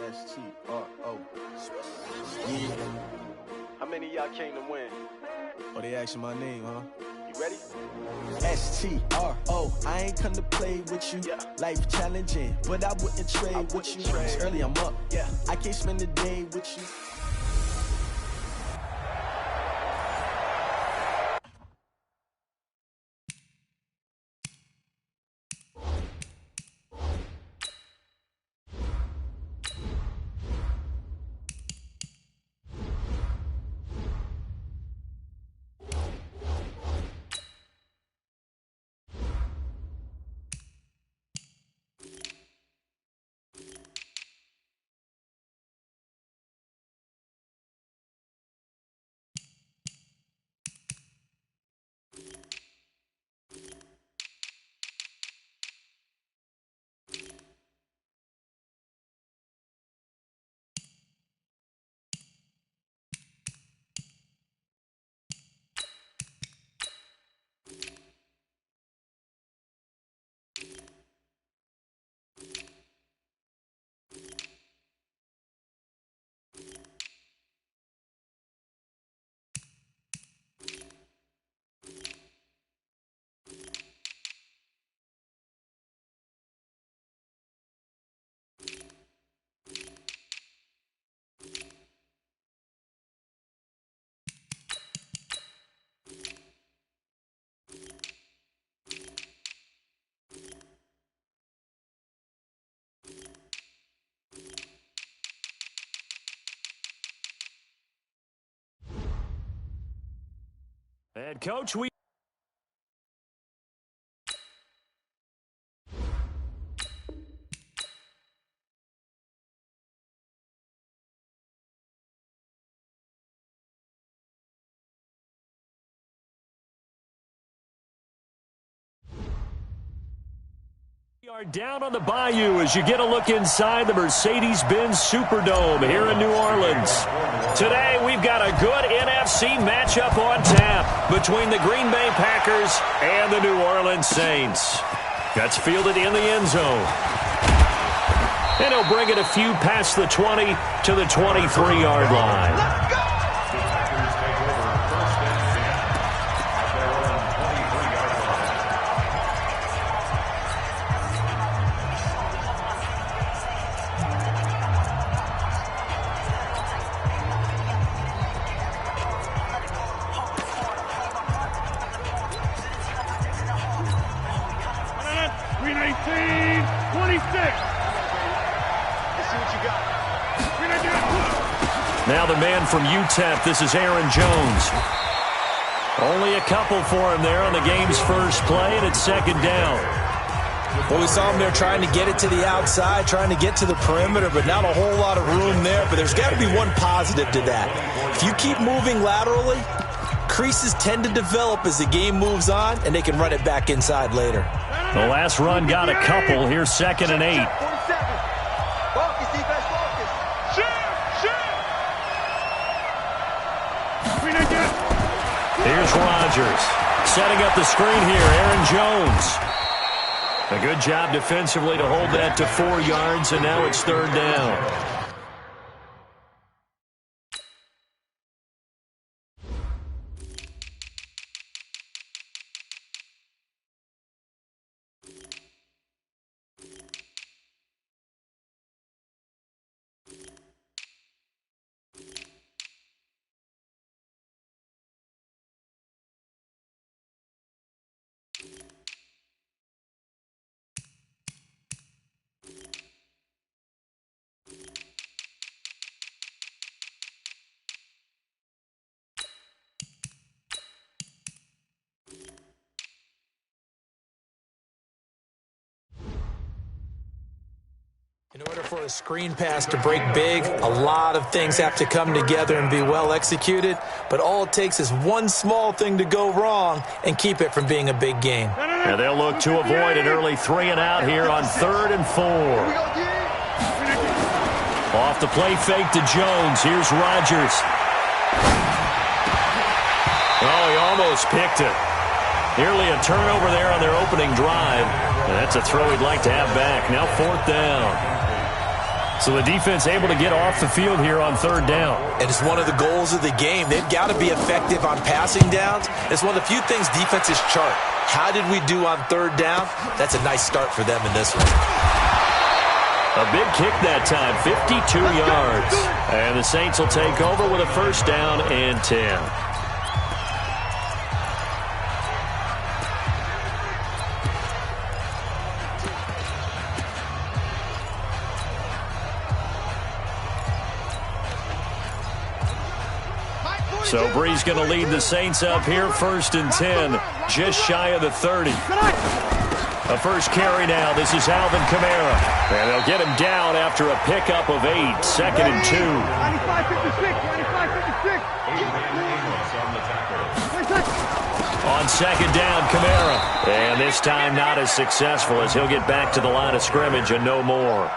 S-T-R-O. Yeah. How many of y'all came to win? Oh, they asking my name, huh? You ready? S-T-R-O. I ain't come to play with you. Yeah. Life challenging, but I wouldn't trade with you. It's early, I'm up. Yeah. I can't spend the day with you. And coach, we are down on the Bayou as you get a look inside the Mercedes-Benz Superdome here in New Orleans. Today, we've got a good NFC matchup on tap between the Green Bay Packers and the New Orleans Saints. That's fielded in the end zone. And he'll bring it a few past the 20 to the 23-yard line. Now the man from UTEP, this is Aaron Jones. Only a couple for him there on the game's first play, and it's second down. Well, we saw him there trying to get it to the outside, trying to get to the perimeter, but not a whole lot of room there. But there's got to be one positive to that. If you keep moving laterally, creases tend to develop as the game moves on, and they can run it back inside later. The last run got a couple. Here's 2nd and 8. Here's Rodgers. Setting up the screen here, Aaron Jones. A good job defensively to hold that to 4 yards, and now it's 3rd down. In order for a screen pass to break big, a lot of things have to come together and be well executed, but all it takes is one small thing to go wrong and keep it from being a big game. And they'll look to avoid an early 3 and out here on 3rd and 4. Off the play fake to Jones. Here's Rodgers. Oh, he almost picked it. Nearly a turnover there on their opening drive. And that's a throw he'd like to have back. Now 4th down. So the defense able to get off the field here on third down. And it's one of the goals of the game. They've got to be effective on passing downs. It's one of the few things defenses chart. How did we do on third down? That's a nice start for them in this one. A big kick that time, 52 yards. And the Saints will take over with a first down and 10. So Bree's going to lead the Saints up here, first and 10, just shy of the 30. A first carry now. This is Alvin Kamara. And they'll get him down after a pickup of 8, second and 2. 95-56, On second down, Kamara. And this time not as successful as he'll get back to the line of scrimmage and no more.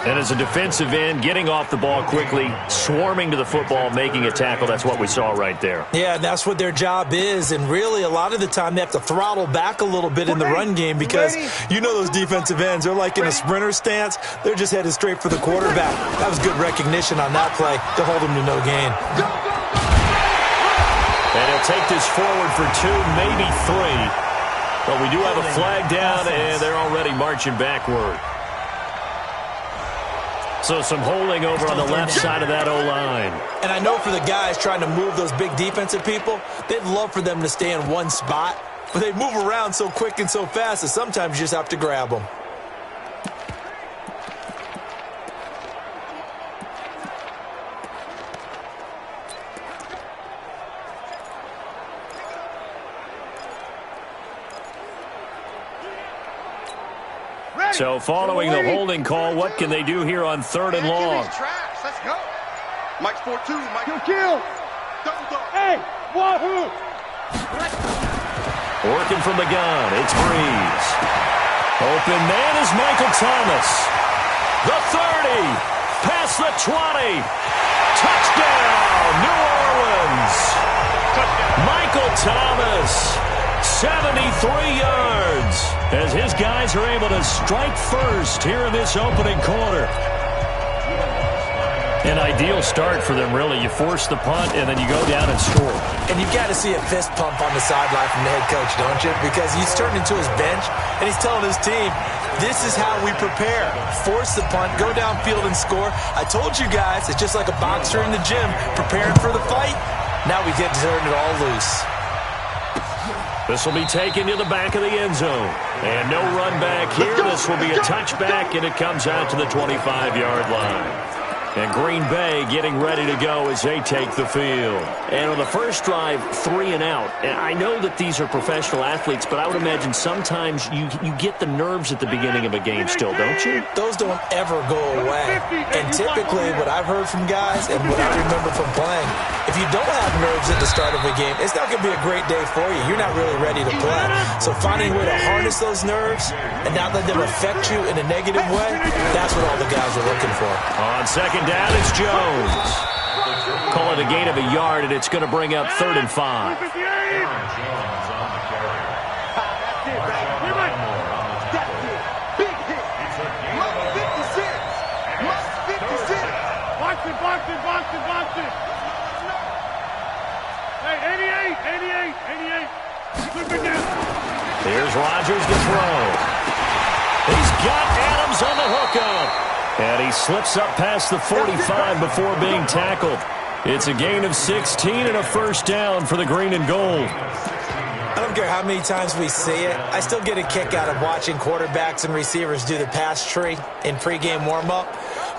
And as a defensive end, getting off the ball quickly, swarming to the football, making a tackle, that's what we saw right there. Yeah, that's what their job is. And really, a lot of the time, they have to throttle back a little bit in the run game because you know those defensive ends, they're like in a sprinter stance. They're just headed straight for the quarterback. That was good recognition on that play to hold him to no gain. And he'll take this forward for 2, maybe 3. But we do have a flag down, and they're already marching backward. So some holding over on the left side of that O-line. And I know for the guys trying to move those big defensive people, they'd love for them to stay in one spot. But they move around so quick and so fast that sometimes you just have to grab them. So following the holding call, what can they do here on third and long? Let's go. Mike's 4-2. Mike. Kill. Hey, wahoo. Working from the gun, it's Breeze. Open man is Michael Thomas. The 30, past the 20. Touchdown, New Orleans. Michael Thomas, 73 yards. As his guys are able to strike first here in this opening quarter. An ideal start for them, really. You force the punt, and then you go down and score. And you've got to see a fist pump on the sideline from the head coach, don't you? Because he's turned into his bench, and he's telling his team, this is how we prepare. Force the punt, go downfield and score. I told you guys, it's just like a boxer in the gym preparing for the fight. Now we get to turn it all loose. This will be taken to the back of the end zone. And no run back here. This will be a touchback, and it comes out to the 25-yard line. And Green Bay getting ready to go as they take the field. And on the first drive, 3 and out. And I know that these are professional athletes, but I would imagine sometimes you get the nerves at the beginning of a game still, don't you? Those don't ever go away. And typically what I've heard from guys and what I remember from playing, if you don't have nerves at the start of a game, it's not going to be a great day for you. You're not really ready to play. So finding a way to harness those nerves and not let them affect you in a negative way, that's what all the guys are looking for. On second down, it's Jones. Call it a gain of a yard, and it's going to bring up 3rd and 5. Box it. Hey, 88. Here's Rodgers to throw. He's got Adams on the hookup. And he slips up past the 45 before being tackled. It's a gain of 16 and a first down for the green and gold. I don't care how many times we see it. I still get a kick out of watching quarterbacks and receivers do the pass tree in pregame warm-up.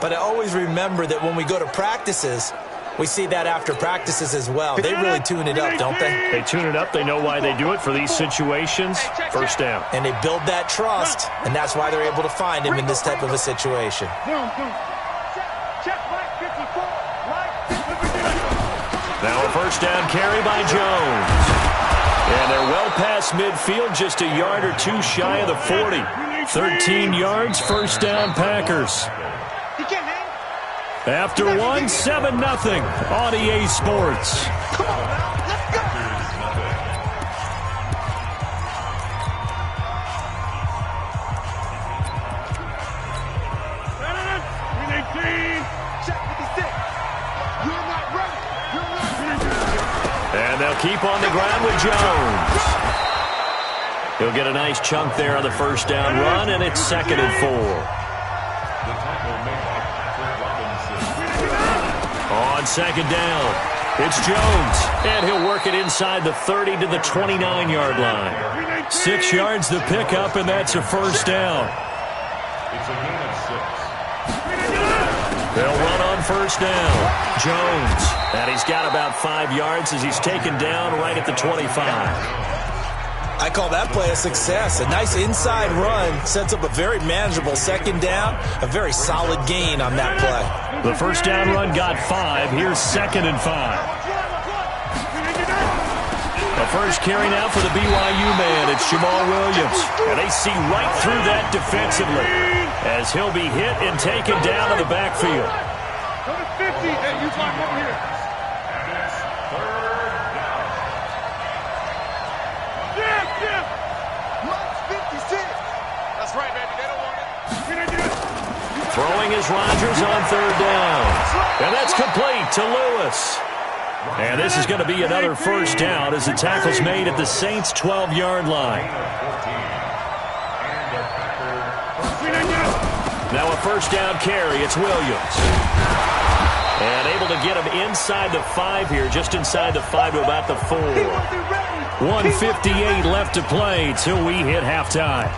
But I always remember that when we go to practices, we see that after practices as well. They really tune it up, don't they? They tune it up. They know why they do it for these situations. First down. And they build that trust, and that's why they're able to find him in this type of a situation. Now a first down carry by Jones. And they're well past midfield, just a yard or two shy of the 40. 13 yards, first down Packers. After one, 7-0 on EA Sports. Come on now, let's go. keep on the ground with Jones. He'll get a nice chunk there on the first down run, and it's 2nd and 4. On 2nd down, it's Jones, and he'll work it inside the 30 to the 29-yard line. 6 yards the pickup, and that's a first down. They'll run on first down. Jones, and he's got about 5 yards as he's taken down right at the 25. I call that play a success. A nice inside run sets up a very manageable 2nd down. A very solid gain on that play. The first down run got 5. Here's 2nd and 5. The first carry now for the BYU man. It's Jamal Williams. And they see right through that defensively as he'll be hit and taken down to the backfield. Number 50, hey, you climb over here. That's right, baby. They don't want it. Throwing is Rodgers on 3rd down. And that's complete to Lewis. And this is going to be another first down as the tackle's made at the Saints' 12-yard line. Now a first down carry. It's Williams. And able to get him inside the 5 here, just inside the 5 to about the 4. 1:58 left to play till we hit halftime.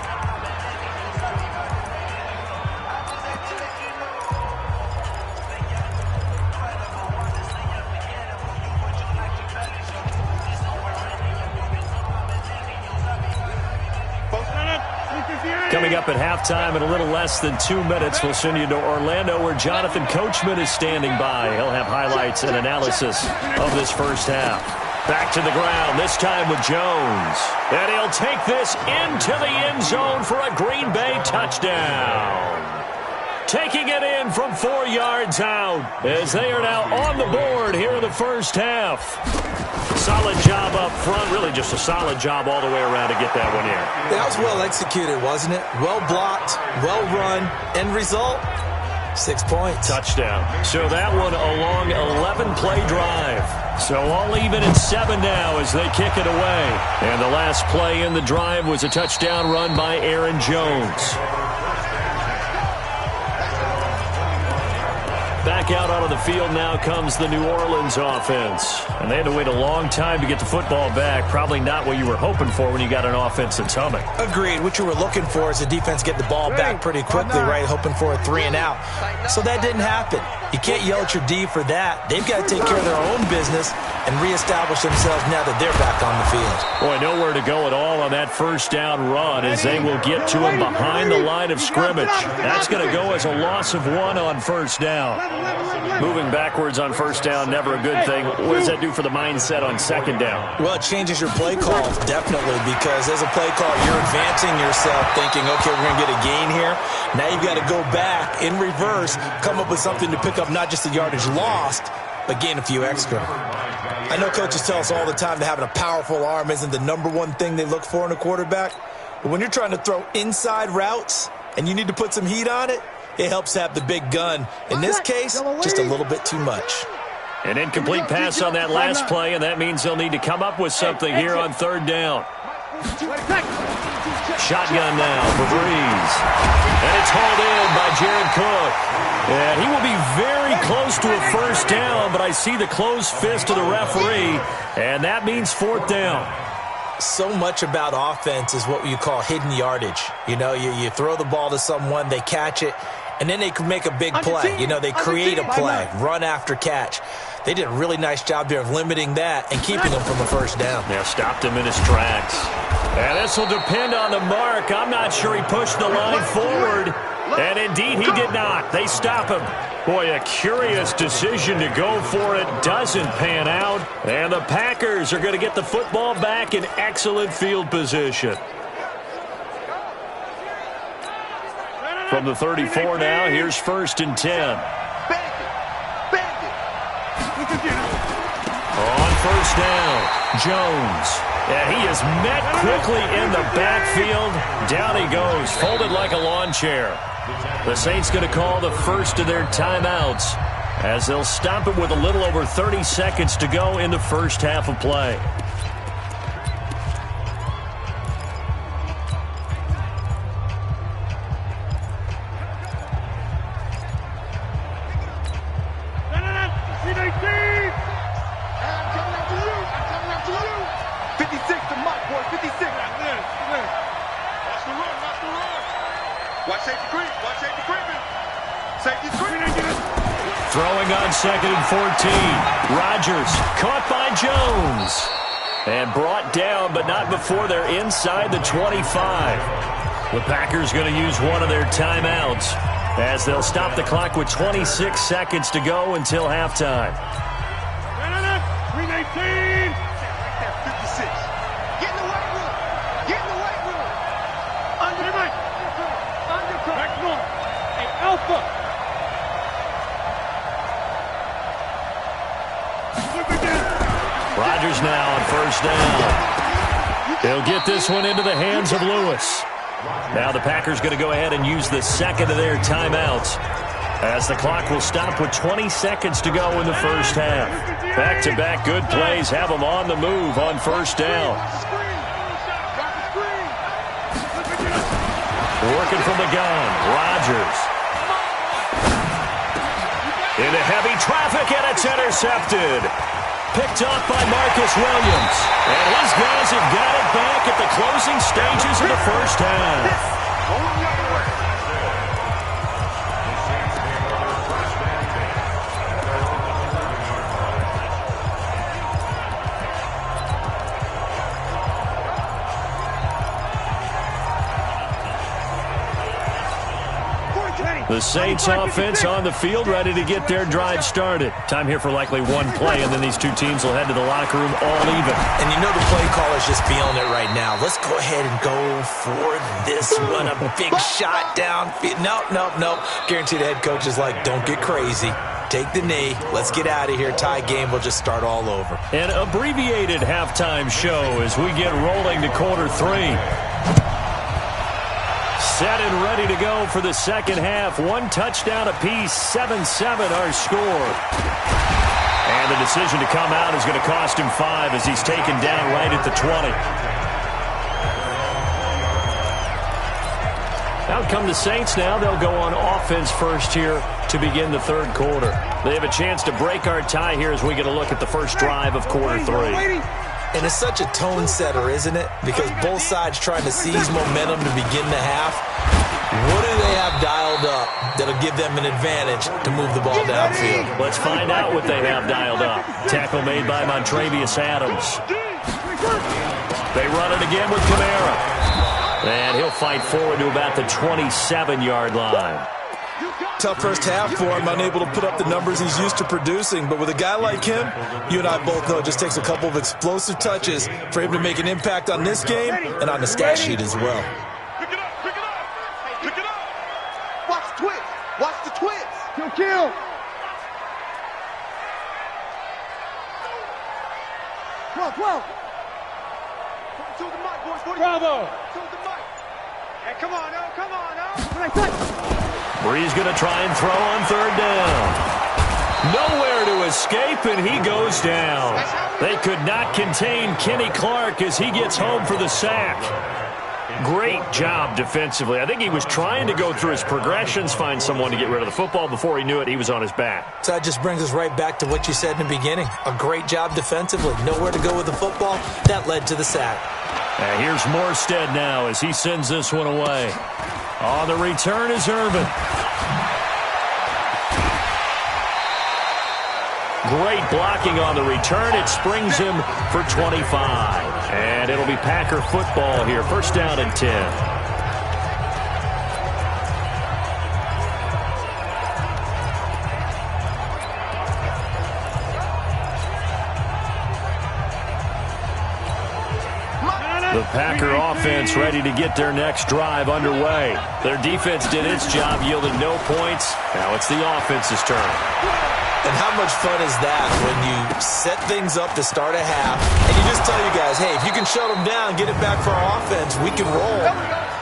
Coming up at halftime in a little less than 2 minutes, we'll send you to Orlando where Jonathan Coachman is standing by. He'll have highlights and analysis of this first half. Back to the ground, this time with Jones. And he'll take this into the end zone for a Green Bay touchdown. Taking it in from 4 yards out as they are now on the board here in the first half. Solid job up front, really just a solid job all the way around to get that one in. That was well executed, wasn't it? Well blocked, well run. End result, 6 points. Touchdown. So that one a long 11-play drive. So all even at 7 now as they kick it away. And the last play in the drive was a touchdown run by Aaron Jones. Back out onto the field now comes the New Orleans offense. And they had to wait a long time to get the football back. Probably not what you were hoping for when you got an offense that's humming. Agreed. What you were looking for is the defense get the ball back pretty quickly, right? Hoping for a 3 and out. So that didn't happen. You can't yell at your D for that. They've got to take care of their own business and reestablish themselves now that they're back on the field. Boy, nowhere to go at all on that first down run as they will get to him behind the line of scrimmage. That's going to go as a loss of 1 on first down. Moving backwards on first down, never a good thing. What does that do for the mindset on 2nd down? Well, it changes your play call, definitely, because as a play call, you're advancing yourself thinking, okay, we're going to get a gain here. Now you've got to go back in reverse, come up with something to pick up not just the yardage lost, but gain a few extra. I know coaches tell us all the time that having a powerful arm isn't the #1 thing they look for in a quarterback. But when you're trying to throw inside routes and you need to put some heat on it, it helps have the big gun. In this case, just a little bit too much. An incomplete pass on that last play, and that means they'll need to come up with something here on 3rd down. Shotgun now for Breeze. And it's hauled in by Jared Cook. And he will be very close to a first down, but I see the closed fist of the referee, and that means 4th down. So much about offense is what you call hidden yardage. You know, you throw the ball to someone, they catch it, and then they can make a big play. You know, they create a play, run after catch. They did a really nice job there of limiting that and keeping him from a first down. Yeah, stopped him in his tracks. And this will depend on the mark. I'm not sure he pushed the line forward. And indeed, he did not. They stop him. Boy, a curious decision to go for it. Doesn't pan out. And the Packers are going to get the football back in excellent field position. From the 34 now, here's 1st and 10. On first down, Jones. And he is met quickly in the backfield. Down he goes, folded like a lawn chair. The Saints going to call the first of their timeouts as they'll stop it with a little over 30 seconds to go in the first half of play. Throwing on 2nd and 14. Rodgers caught by Jones. And brought down, but not before they're inside the 25. The Packers going to use one of their timeouts as they'll stop the clock with 26 seconds to go until halftime. 319. 56. Get in the weight room. Get in the weight room. Undercut. Undercut. Back north. Hey, Alpha. Rodgers now on first down. He'll get this one into the hands of Lewis. Now the Packers going to go ahead and use the second of their timeouts as the clock will stop with 20 seconds to go in the first half. Back-to-back good plays have them on the move on first down. Working from the gun, Rodgers. Into heavy traffic, and it's intercepted. Picked off by Marcus Williams. And his guys have got it back at the closing stages of the first half. The Saints offense on the field, ready to get their drive started. Time here for likely one play, and then these two teams will head to the locker room all even. And you know the play caller's just feeling it right now. Let's go ahead and go for this one. A big shot downfield. Nope. Guaranteed the head coach is like, don't get crazy. Take the knee. Let's get out of here. Tie game. We'll just start all over. An abbreviated halftime show as we get rolling to quarter three. Set and ready to go for the second half. One touchdown apiece, 7-7 our score. And the decision to come out is going to cost him 5 as he's taken down right at the 20. Out come the Saints now. They'll go on offense first here to begin the third quarter. They have a chance to break our tie here as we get a look at the first drive of quarter three. And it's such a tone setter, isn't it? Because both sides trying to seize momentum to begin the half. What do they have dialed up that'll give them an advantage to move the ball downfield? Let's find out what they have dialed up. Tackle made by Montrevious Adams. They run it again with Kamara. And he'll fight forward to about the 27-yard line. Tough first half for him, unable to put up the numbers he's used to producing. But with a guy like him, you and I both know it just takes a couple of explosive touches for him to make an impact on this game and on the stat sheet as well. Pick it up. Pick it up. Watch the twist. Watch the twist. Kill. Well. To the mic, boys. Bravo. To the mic. Hey, come on, now. Bree's going to try and throw on third down. Nowhere to escape, and he goes down. They could not contain Kenny Clark as he gets home for the sack. Great job defensively. I think he was trying to go through his progressions, find someone to get rid of the football. Before he knew it, he was on his back. So that just brings us right back to what you said in the beginning. A great job defensively. Nowhere to go with the football. That led to the sack. And here's Morstead now as he sends this one away. On the return is Irvin. Great blocking on the return. It springs him for 25. And it'll be Packer football here. First down and 10. The Packer offense ready to get their next drive underway. Their defense did its job, yielded no points. Now it's the offense's turn. And how much fun is that when you set things up to start a half and you just tell you guys, hey, if you can shut them down, get it back for our offense, we can roll.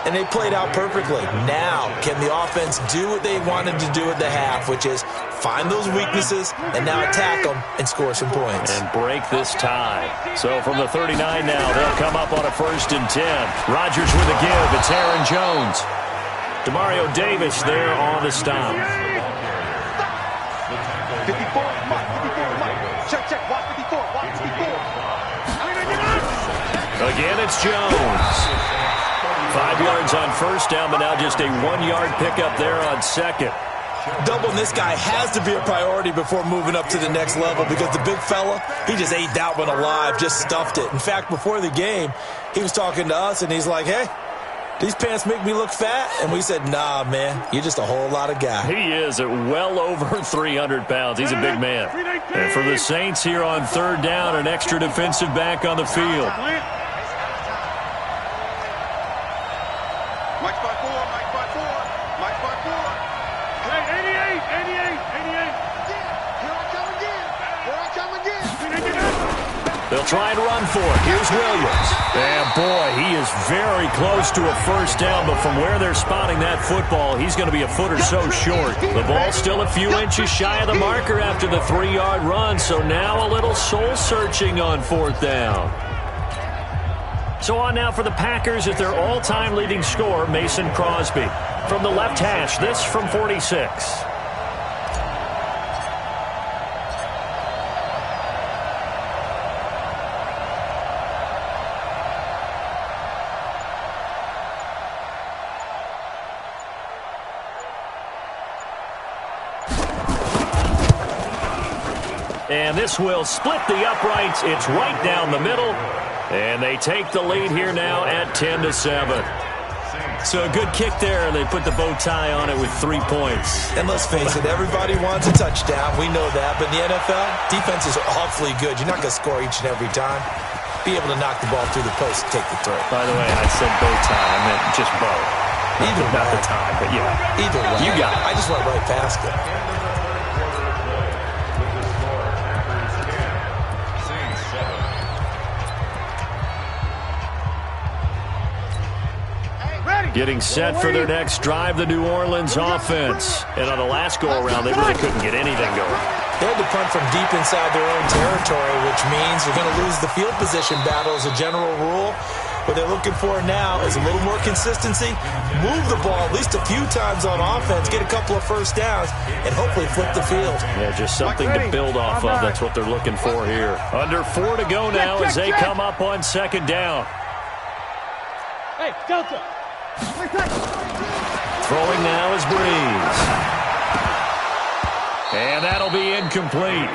and they played out perfectly. Now, can the offense do what they wanted to do at the half, which is find those weaknesses and now attack them and score some points. And break this tie. So from the 39 now, they'll come up on a 1st and 10. Rodgers with a give. It's Aaron Jones. Demario Davis there on the stop. 54, Mike, 54, Mike. Check, watch 54, watch 54. Again, it's Jones. 5 yards on 1st down, but now just a 1-yard pickup there on 2nd. Doubling this guy has to be a priority before moving up to the next level because the big fella, he just ate that one alive, just stuffed it. In fact, before the game, he was talking to us, and he's like, hey, these pants make me look fat? And we said, nah, man, you're just a whole lot of guy. He is at well over 300 pounds. He's a big man. And for the Saints here on 3rd down, an extra defensive back on the field. Mike's by 4, Mike's by 4, Mike's by 4. Hey, 88. Here I come again. They'll try and run for it. Here's Williams. And boy, he is very close to a 1st down, but from where they're spotting that football, he's going to be a foot or so short. The ball's still a few inches shy of the marker after the 3-yard run, so now a little soul-searching on 4th down. So on now for the Packers at their all-time leading scorer, Mason Crosby. From the left hash, this from 46. And this will split the uprights. It's right down the middle. And they take the lead here now at 10-7. So a good kick there. They put the bow tie on it with 3 points. And let's face it, everybody wants a touchdown. We know that. But in the NFL, defenses are awfully good. You're not going to score each and every time. Be able to knock the ball through the post and take the throw. By the way, I said bow tie. I meant just bow. Either way. Not the tie, but yeah. Either way. You got it. I just went right past it. Getting set for their next drive, the New Orleans offense. And on the last go-around, they really couldn't get anything going. They had to punt from deep inside their own territory, which means you're going to lose the field position battle as a general rule. What they're looking for now is a little more consistency, move the ball at least a few times on offense, get a couple of 1st downs, and hopefully flip the field. Yeah, just something to build off of. That's what they're looking for here. Under 4 to go now as they come up on 2nd down. Hey, Delta. Throwing now is Breeze. And that'll be incomplete.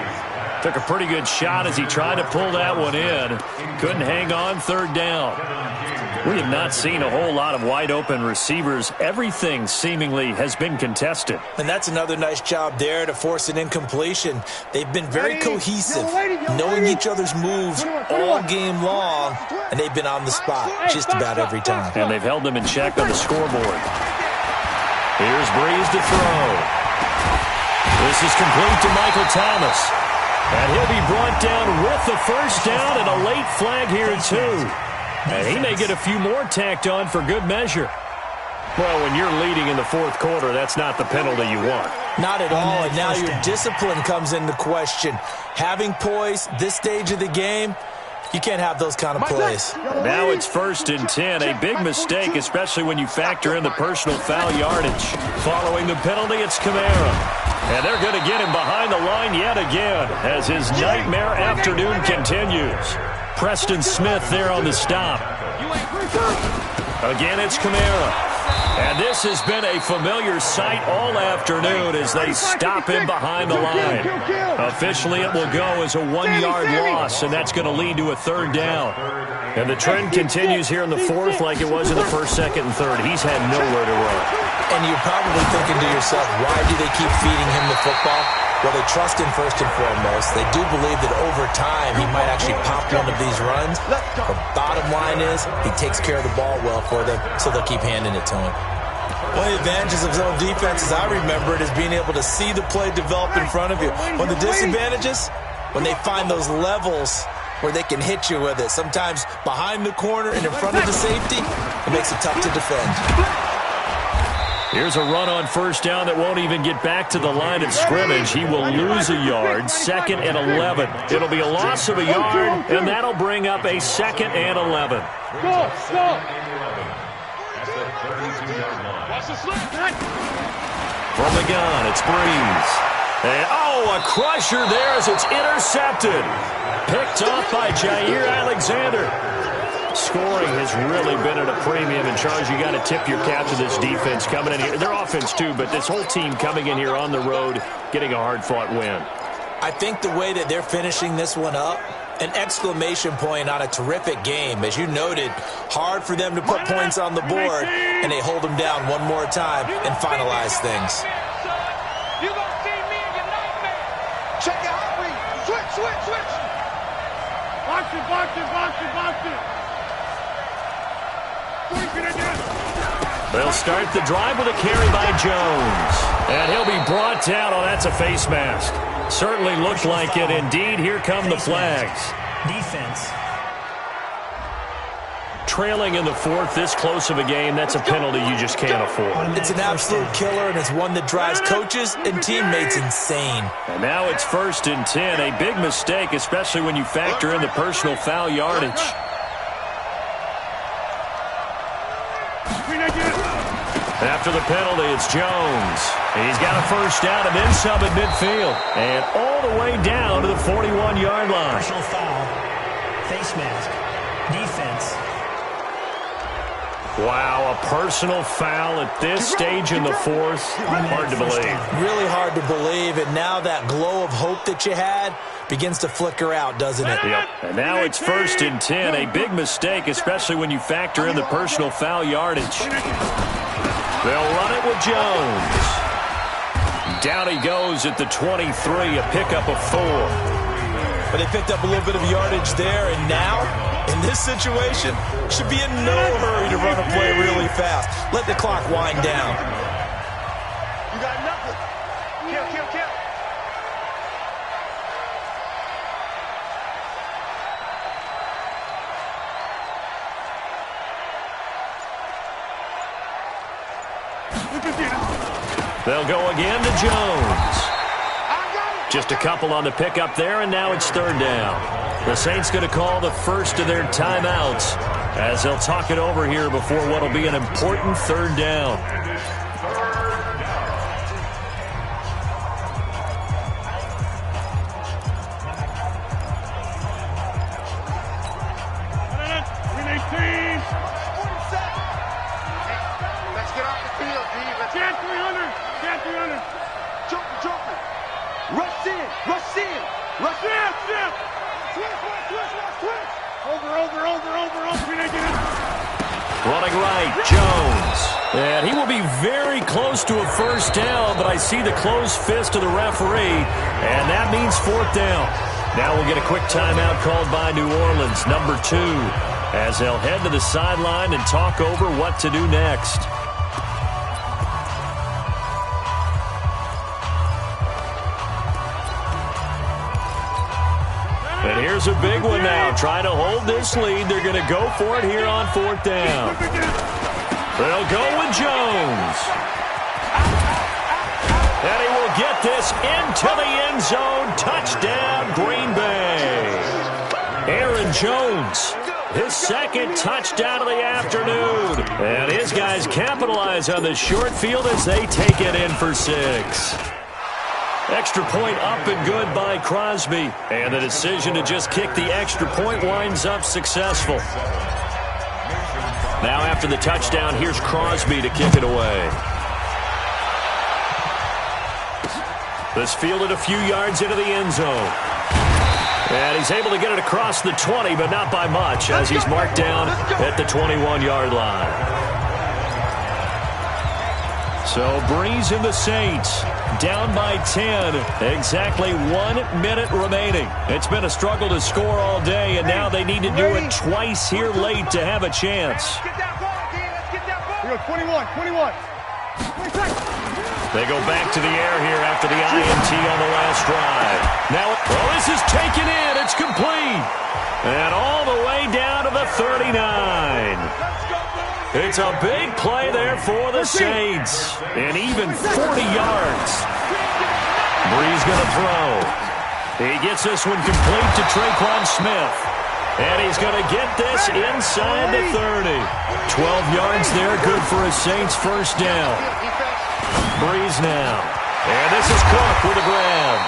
Took a pretty good shot as he tried to pull that one in. Couldn't hang on 3rd down. We have not seen a whole lot of wide-open receivers. Everything seemingly has been contested. And that's another nice job there to force an incompletion. They've been very cohesive, knowing each other's moves all game long, and they've been on the spot just about every time. And they've held them in check on the scoreboard. Here's Breeze to throw. This is complete to Michael Thomas. And he'll be brought down with the 1st down and a late flag here too. And he may get a few more tacked on for good measure. Well, when you're leading in the 4th quarter, that's not the penalty you want. Not at all, and now your discipline comes into question. Having poise this stage of the game, you can't have those kind of plays. Now it's 1st and 10. A big mistake, especially when you factor in the personal foul yardage. Following the penalty, it's Kamara. And they're going to get him behind the line yet again as his nightmare afternoon continues. Preston Smith there on the stop. Again, it's Kamara. And this has been a familiar sight all afternoon as they stop him behind the line. Officially, it will go as a 1-yard loss, and that's going to lead to a 3rd down. And the trend continues here in the 4th like it was in the 1st, 2nd, and 3rd. He's had nowhere to run. And you're probably thinking to yourself, why do they keep feeding him the football? Well, they trust him first and foremost. They do believe that over time he might actually pop one of these runs. The bottom line is he takes care of the ball well for them, so they'll keep handing it to him. One of the advantages of zone defense, as I remember it, is being able to see the play develop in front of you. One of the disadvantages, when they find those levels where they can hit you with it, sometimes behind the corner and in front of the safety, It makes it tough to defend. Here's a run on first down that won't even get back to the line of scrimmage. He will lose a yard, 2nd and 11. It'll be a loss of a yard, and that'll bring up a 2nd and 11. Go! From the gun, it's Breeze. And, a crusher there as it's intercepted. Picked off by Jair Alexander. Scoring has really been at a premium, and Charles, you got to tip your cap to this defense coming in here. Their offense, too, but this whole team coming in here on the road, getting a hard-fought win. I think the way that they're finishing this one up, an exclamation point on a terrific game. As you noted, hard for them to put points on the board, and they hold them down one more time and finalize things. You gonna see me in your nightmare. Check out Switch! Box it! They'll start the drive with a carry by Jones. And he'll be brought down. That's a face mask. Certainly looked like it. Indeed, here come the flags. Defense. Trailing in the 4th, this close of a game, that's a penalty you just can't afford. It's an absolute killer, and it's one that drives coaches and teammates insane. And now it's 1st and 10. A big mistake, especially when you factor in the personal foul yardage. After the penalty, it's Jones. He's got a first down and then some at midfield. And all the way down to the 41-yard line. Personal foul. Face mask. Defense. Wow, a personal foul at this stage in the 4th. Hard to believe. Really hard to believe, and now that glow of hope that you had begins to flicker out, doesn't it? Yep. And now it's 1st and 10. A big mistake, especially when you factor in the personal foul yardage. They'll run it with Jones. Down he goes at the 23, a pickup of 4. But they picked up a little bit of yardage there, and now, in this situation, should be in no hurry to run a play really fast. Let the clock wind down. You got nothing. Kill. They'll go again to Jones. Just a couple on the pickup there, and now it's 3rd down. The Saints going to call the first of their timeouts as they'll talk it over here before what will be an important 3rd down. Let's get off the field, D. Let's get 300. Jump. Rush in. Switch. Over. Running right, Jones. And he will be very close to a first down, but I see the closed fist of the referee, and that means 4th down. Now we'll get a quick timeout called by New Orleans, number 2, as they'll head to the sideline and talk over what to do next. And here's a big one now. Trying to hold this lead. They're going to go for it here on 4th down. They'll go with Jones. And he will get this into the end zone. Touchdown, Green Bay. Aaron Jones, his 2nd touchdown of the afternoon. And his guys capitalize on the short field as they take it in for 6. Extra point up and good by Crosby. And the decision to just kick the extra point winds up successful. Now after the touchdown, here's Crosby to kick it away. This fielded a few yards into the end zone. And he's able to get it across the 20, but not by much, as he's marked down at the 21-yard line. So Breeze and the Saints down by 10. Exactly 1 minute remaining. It's been a struggle to score all day, and now they need to do it twice here late to have a chance. Get that ball, D. Let's get that ball. Here, 21. They go back to the air here after the INT on the last drive. Now, this is taken in. It's complete. And all the way down to the 39. It's a big play there for the Saints. And even 40 yards. Brees going to throw. He gets this one complete to Traquan Smith. And he's going to get this inside the 30. 12 yards there, good for a Saints first down. Brees now. And this is Cook with a grab.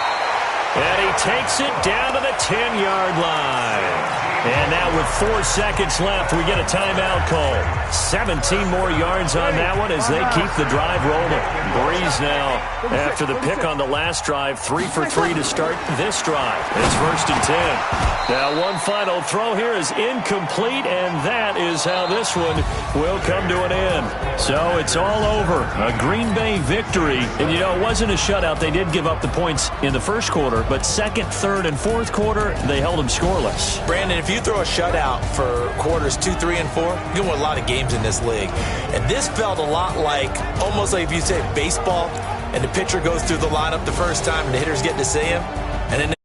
And he takes it down to the 10-yard line. And now with 4 seconds left, we get a timeout call. 17 more yards on that one as they keep the drive rolling. Brees now, after the pick on the last drive, 3 for 3 to start this drive. It's 1st and 10. Now one final throw here is incomplete, and that is how this one will come to an end. So it's all over. A Green Bay victory. And, you know, it wasn't a shutout. They did give up the points in the first quarter, but second, third, and fourth quarter, they held them scoreless. Brandon, if you throw a shutout for quarters 2, 3, and 4, you're going to win a lot of games in this league. And this felt a lot like, almost like if you say baseball, and the pitcher goes through the lineup the first time, and the hitters get to see him, and then